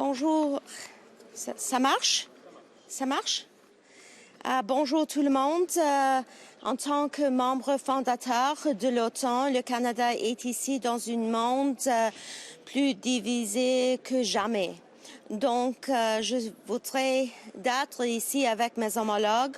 Bonjour, ça marche? Ça marche? Bonjour tout le monde. En tant que membre fondateur de l'OTAN, le Canada est ici dans un monde plus divisé que jamais. Donc, je voudrais d'être ici avec mes homologues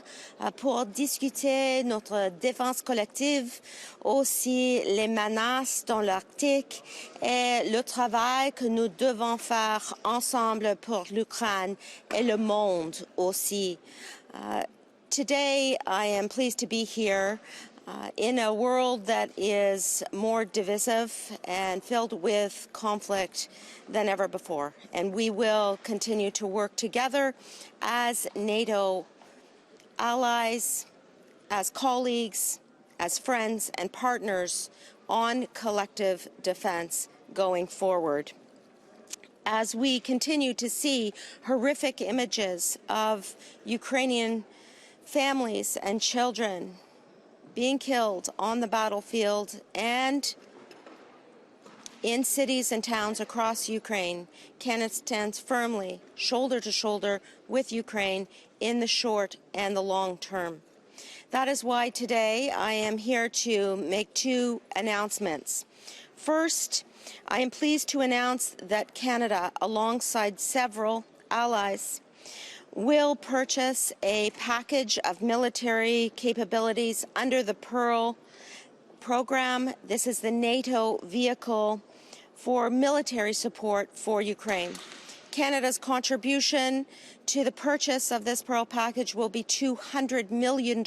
pour discuter notre défense collective, aussi les menaces dans l'Arctique et le travail que nous devons faire ensemble pour l'Ukraine et le monde aussi. Today, I am pleased to be here in a world that is more divisive and filled with conflict than ever before. And we will continue to work together as NATO allies, as colleagues, as friends and partners on collective defense going forward. As we continue to see horrific images of Ukrainian families and children being killed on the battlefield and in cities and towns across Ukraine, Canada stands firmly, shoulder to shoulder with Ukraine in the short and the long term. That is why today I am here to make two announcements. First, I am pleased to announce that Canada, alongside several allies, will purchase a package of military capabilities under the Pearl program. This is the NATO vehicle for military support for Ukraine. Canada's contribution to the purchase of this Pearl package will be $200 million,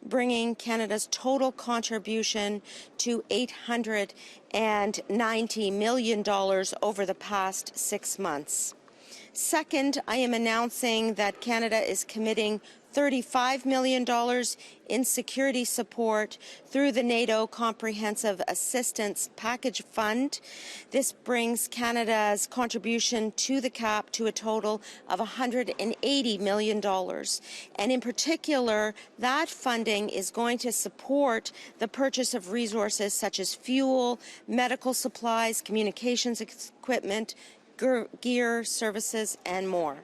bringing Canada's total contribution to $890 million over the past 6 months. Second, I am announcing that Canada is committing $35 million in security support through the NATO Comprehensive Assistance Package Fund. This brings Canada's contribution to the cap to a total of $180 million. And in particular, that funding is going to support the purchase of resources such as fuel, medical supplies, communications equipment, gear, services, and more.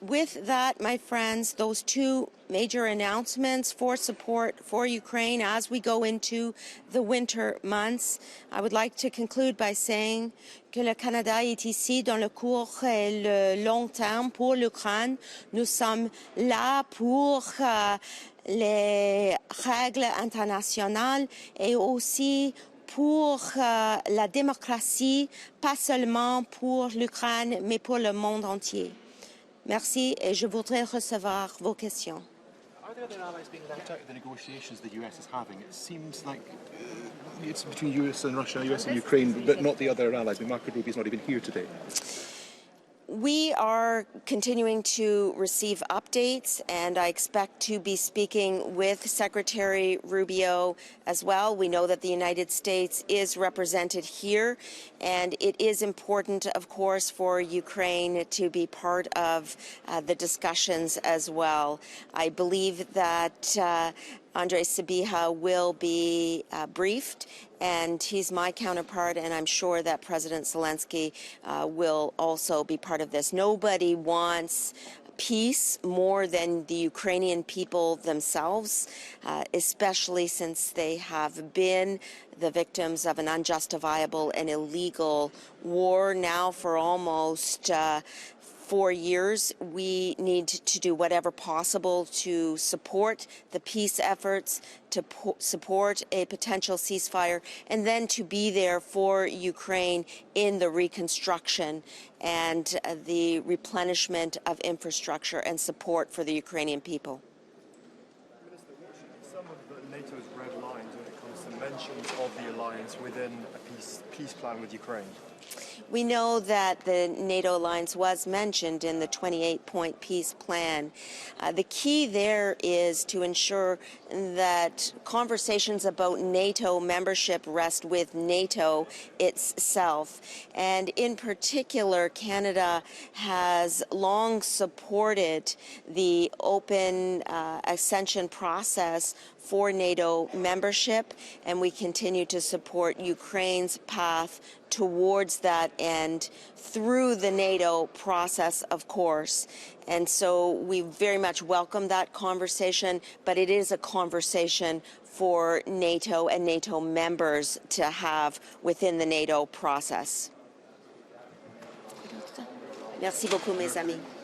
With that, my friends, those two major announcements for support for Ukraine as we go into the winter months, I would like to conclude by saying que le Canada est ici dans le court et le long terme pour l'Ukraine. Nous sommes là pour les règles internationales et aussi pour la démocratie, pas seulement pour l'Ukraine, mais pour le monde entier. Merci et je voudrais recevoir vos questions. Are the other allies being left out of the negotiations the US is having? It seems like it's between US and Russia, US and Ukraine, but not the other allies. I mean, Marco Rubio's not even here today. We are continuing to receive updates, and I expect to be speaking with Secretary Rubio as well. We know that the United States is represented here, and it is important, of course, for Ukraine to be part of the discussions as well. I believe that Andres Sabiha will be briefed, and he's my counterpart, and I'm sure that President Zelensky will also be part of this. Nobody wants peace more than the Ukrainian people themselves, especially since they have been the victims of an unjustifiable and illegal war now for almost 4 years. We need to do whatever possible to support the peace efforts, to support a potential ceasefire, and then to be there for Ukraine in the reconstruction and the replenishment of infrastructure and support for the Ukrainian people. Minister, what should be some of NATO's red lines when it comes to mentions of the alliance within a peace plan with Ukraine? We know that the NATO alliance was mentioned in the 28-point peace plan. The key there is to ensure that conversations about NATO membership rest with NATO itself. And in particular, Canada has long supported the open accession process for NATO membership, and we continue to support Ukraine's path towards that that end through the NATO process, of course. And so we very much welcome that conversation, but it is a conversation for NATO and NATO members to have within the NATO process. Merci beaucoup, mes amis.